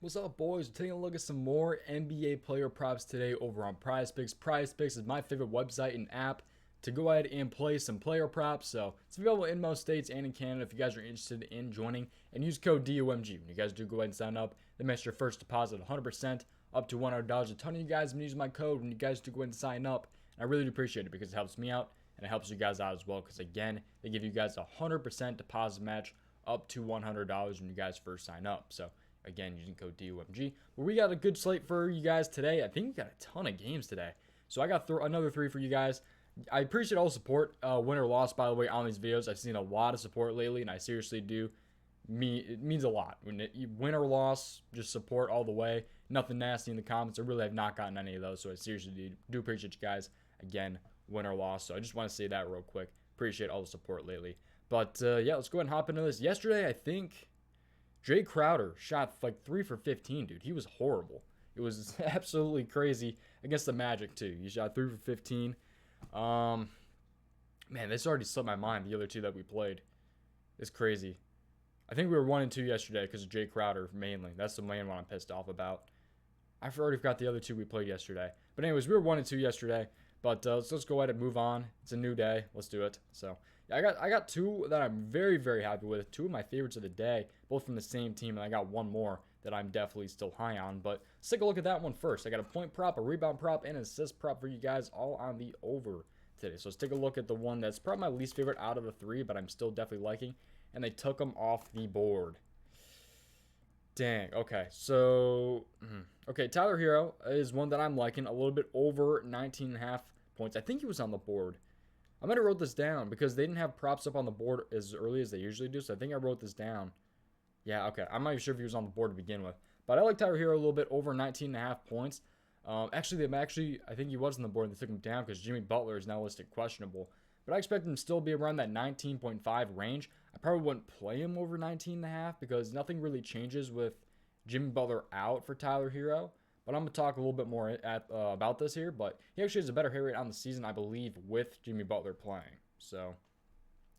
What's up, boys? We're taking a look at some more NBA player props today over on prizepicks. Prizepicks is my favorite website and app to go ahead and play some player props. So it's available in most states and in Canada if you guys are interested in joining. And use code DOMG when you guys do go ahead and sign up. That makes your first deposit 100% up to $100. A ton of you guys have been using my code when you guys do go ahead and sign up. And I really do appreciate it because it helps me out and it helps you guys out as well. Because again, they give you guys a 100% deposit match up to $100 when you guys first sign up. So again, using code DOMG. But we got a good slate for you guys today. I think we got a ton of games today. So I got another 3 for you guys. I appreciate all the support, win or loss, by the way, on these videos. I've seen a lot of support lately, and I seriously do. It means a lot. When you win or loss, just support all the way. Nothing nasty in the comments. I really have not gotten any of those, so I seriously do appreciate you guys. Again, win or loss. So I just want to say that real quick. Appreciate all the support lately. But yeah, let's go ahead and hop into this. Yesterday, I think Jay Crowder shot like 3 for 15, dude. He was horrible. It was absolutely crazy against the Magic, too. He shot 3 for 15. Man, this already slipped my mind, the other two that we played. It's crazy. I think we were 1 and 2 yesterday because of Jay Crowder, mainly. That's the main one I'm pissed off about. I've already forgot the other two we played yesterday. But anyways, we were 1 and 2 yesterday. But let's go ahead and move on. It's a new day. Let's do it. So yeah, I got 2 that I'm very, very happy with. 2 of my favorites of the day, both from the same team, and I got 1 more that I'm definitely still high on. But let's take a look at that one first. I got a point prop, a rebound prop, and an assist prop for you guys, all on the over today. So let's take a look at the one that's probably my least favorite out of the 3, but I'm still definitely liking. And they took them off the board. Dang. Okay. So, okay, Tyler Hero is one that I'm liking, a little bit over 19.5 points. I think he was on the board. I might have wrote this down because they didn't have props up on the board as early as they usually do. So I think I wrote this down. Yeah, okay. I'm not even sure if he was on the board to begin with. But I like Tyler Hero a little bit over 19.5 points. Actually, I think he was on the board and they took him down because Jimmy Butler is now listed questionable. But I expect him to still be around that 19.5 range. I probably wouldn't play him over 19.5 because nothing really changes with Jimmy Butler out for Tyler Hero. But I'm going to talk a little bit more about this here. But he actually has a better hit rate on the season, I believe, with Jimmy Butler playing. So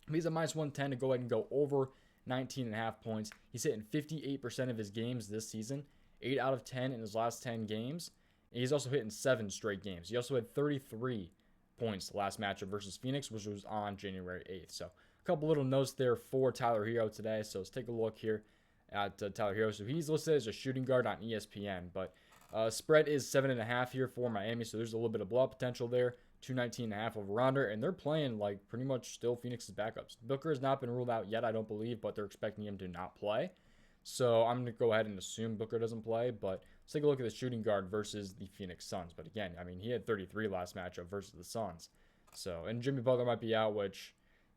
he's a minus 110 to go ahead and go over 19.5 points. He's hitting 58% of his games this season, 8 out of 10 in his last 10 games. And he's also hitting 7 straight games. He also had 33 points last matchup versus Phoenix, which was on January 8th. So a couple little notes there for Tyler Hero today. So let's take a look here at Tyler Hero. So he's listed as a shooting guard on ESPN, but spread is 7.5 here for Miami. So there's a little bit of blowout potential there. 219.5 over-under, and they're playing like pretty much still Phoenix's backups. Booker has not been ruled out yet, I don't believe, but they're expecting him to not play. So I'm going to go ahead and assume Booker doesn't play, but let's take a look at the shooting guard versus the Phoenix Suns. But again, I mean, he had 33 last matchup versus the Suns. So, and Jimmy Butler might be out, which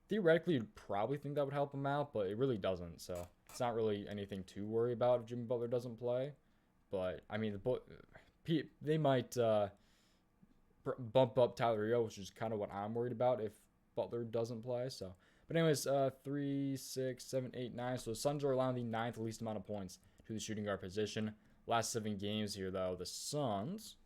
theoretically you'd probably think that would help him out, but it really doesn't. So it's not really anything to worry about if Jimmy Butler doesn't play. But, I mean, they might bump up Tyler Hero, which is kind of what I'm worried about if Butler doesn't play. So, but anyways, 3, 6, 7, 8, 9. So the Suns are allowing the 9th least amount of points to the shooting guard position. Last 7 games here, though, the Suns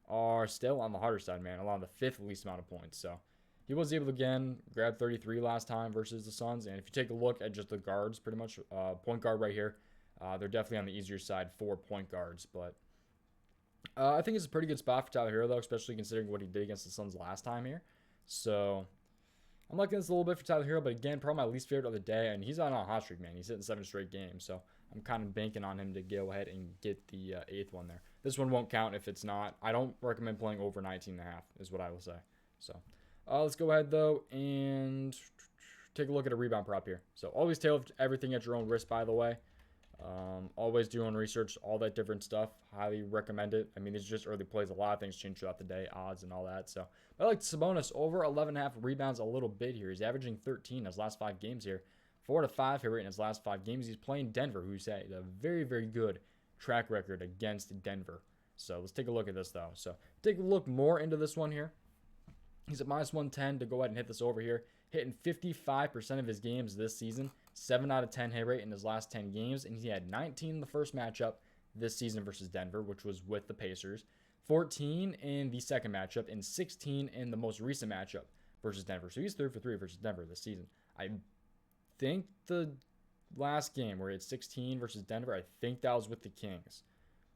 are still on the harder side, man, allowing the 5th least amount of points. So he was able to, again, grab 33 last time versus the Suns. And if you take a look at just the guards, pretty much, point guard right here, they're definitely on the easier side for point guards. But I think it's a pretty good spot for Tyler Hero, though, especially considering what he did against the Suns last time here. So I'm liking this a little bit for Tyler Hero, but again, probably my least favorite of the day. And he's on a hot streak, man. He's hitting 7 straight games. So I'm kind of banking on him to go ahead and get the 8th one there. This one won't count if it's not. I don't recommend playing over 19.5 is what I will say. So let's go ahead, though, and take a look at a rebound prop here. So always tailor everything at your own risk, by the way. Always do your own research, all that different stuff. Highly recommend it. I mean, it's just early plays. A lot of things change throughout the day, odds and all that. So I like Sabonis over 11.5 rebounds a little bit here. He's averaging 13 in his last 5 games here. 4 to 5 hit rate in his last 5 games. He's playing Denver, who's had a very, very good track record against Denver. So let's take a look at this, though. So take a look more into this one here. He's at minus 110 to go ahead and hit this over here. Hitting 55% of his games this season. 7 out of 10 hit rate in his last 10 games. And he had 19 in the first matchup this season versus Denver, which was with the Pacers. 14 in the second matchup. And 16 in the most recent matchup versus Denver. So he's 3 for 3 versus Denver this season. I think the last game where he had 16 versus Denver, I think that was with the Kings.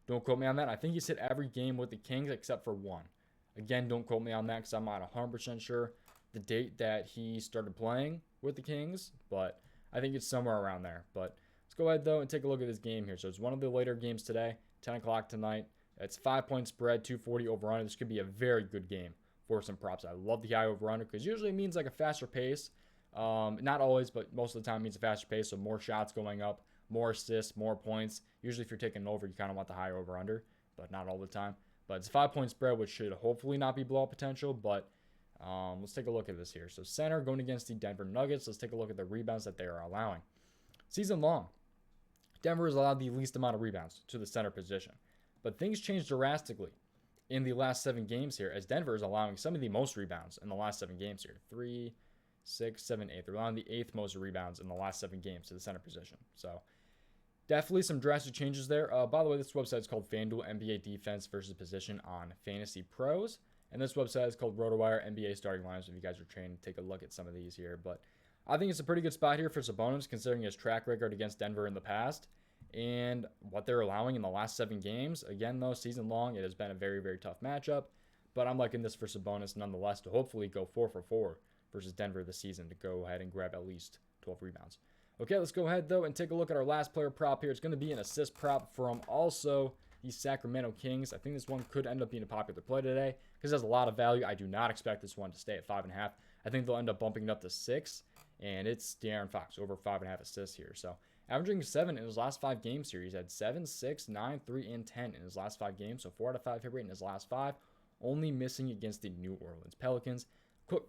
Don't quote me on that. I think he's hit every game with the Kings except for one. Again, don't quote me on that because I'm not 100% sure the date that he started playing with the Kings, but I think it's somewhere around there. But let's go ahead, though, and take a look at this game here. So it's one of the later games today, 10 o'clock tonight. It's 5-point spread, 240 over-under. This could be a very good game for some props. I love the high over-under because usually it means like a faster pace. Not always, but most of the time it means a faster pace, so more shots going up, more assists, more points. Usually if you're taking an over, you kind of want the high over-under, but not all the time. But it's a 5-point spread, which should hopefully not be blowout potential, but let's take a look at this here. So center going against the Denver Nuggets. Let's take a look at the rebounds that they are allowing. Season long, Denver has allowed the least amount of rebounds to the center position. But things changed drastically in the last 7 games here, as Denver is allowing some of the most rebounds in the last 7 games here. 3, 6, 7, 8. They're allowing the 8th most rebounds in the last 7 games to the center position. So definitely some drastic changes there. By the way, this website is called FanDuel NBA Defense versus Position on Fantasy Pros. And this website is called Rotowire NBA Starting Lines. If you guys are trained, take a look at some of these here. But I think it's a pretty good spot here for Sabonis, considering his track record against Denver in the past and what they're allowing in the last 7 games. Again, though, season long, it has been a very, very tough matchup. But I'm liking this for Sabonis nonetheless to hopefully go 4 for 4 versus Denver this season to go ahead and grab at least 12 rebounds. Okay, let's go ahead, though, and take a look at our last player prop here. It's going to be an assist prop from also the Sacramento Kings. I think this one could end up being a popular play today because it has a lot of value. I do not expect this one to stay at 5.5. I think they'll end up bumping it up to 6, and it's Darren Fox, over 5.5 assists here. So averaging 7 in his last 5 games here. He's had 7, 6, 9, 3, and 10 in his last 5 games. So 4 out of 5 hit rate in his last 5. Only missing against the New Orleans Pelicans.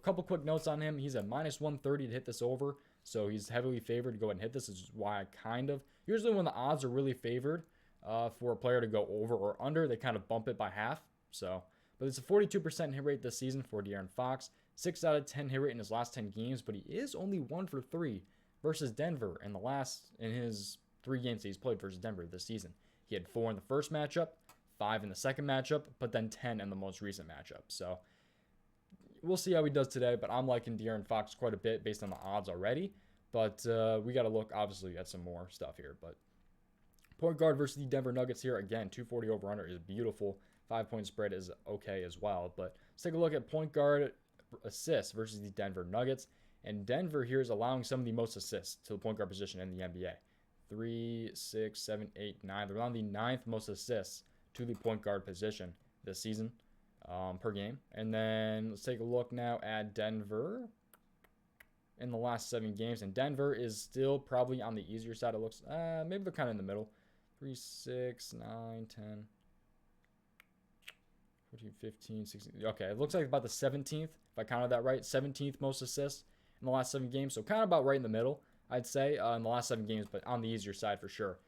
Couple quick notes on him. He's at minus 130 to hit this over. So he's heavily favored to go ahead and hit this. This is why I usually when the odds are really favored for a player to go over or under, they kind of bump it by half. So, but it's a 42% hit rate this season for Darren Fox. 6 out of 10 hit rate in his last 10 games, but he is only 1 for 3 versus Denver in his 3 games that he's played versus Denver this season. He had 4 in the first matchup, 5 in the second matchup, but then 10 in the most recent matchup. So we'll see how he does today, but I'm liking Darren Fox quite a bit based on the odds already. But we got to look, obviously, at some more stuff here. But point guard versus the Denver Nuggets here. Again, 240 over-under is beautiful. 5-point spread is okay as well. But let's take a look at point guard assists versus the Denver Nuggets. And Denver here is allowing some of the most assists to the point guard position in the NBA. 3, 6, 7, 8, 9. They're allowing the 9th most assists to the point guard position this season per game. And then let's take a look now at Denver in the last 7 games. And Denver is still probably on the easier side. It looks, maybe they're kind of in the middle. 3, 6, 9, 10, 14, 15, 16. Okay, it looks like about the 17th, if I counted that right. 17th most assists in the last 7 games. So kind of about right in the middle, I'd say, in the last 7 games, but on the easier side for sure.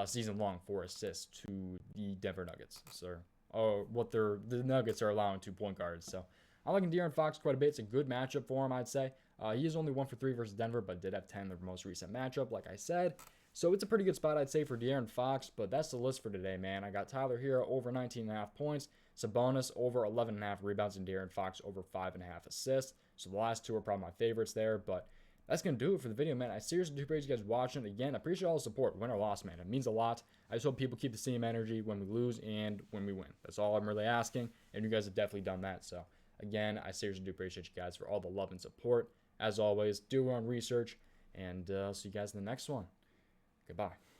Season long for assists to the Denver Nuggets. So, the Nuggets are allowing to point guards. So I'm liking Darren Fox quite a bit. It's a good matchup for him, I'd say. He is only 1 for 3 versus Denver, but did have 10 in the most recent matchup, like I said. So it's a pretty good spot, I'd say, for Darren Fox. But that's the list for today, man. I got Tyler Hero over 19.5 points, Sabonis over 11.5 rebounds, and Darren Fox over 5.5 assists. So the last 2 are probably my favorites there. But that's going to do it for the video, man. I seriously do appreciate you guys watching. Again, I appreciate all the support, win or loss, man. It means a lot. I just hope people keep the same energy when we lose and when we win. That's all I'm really asking, and you guys have definitely done that. So, again, I seriously do appreciate you guys for all the love and support. As always, do your own research, and I'll see you guys in the next one. Goodbye.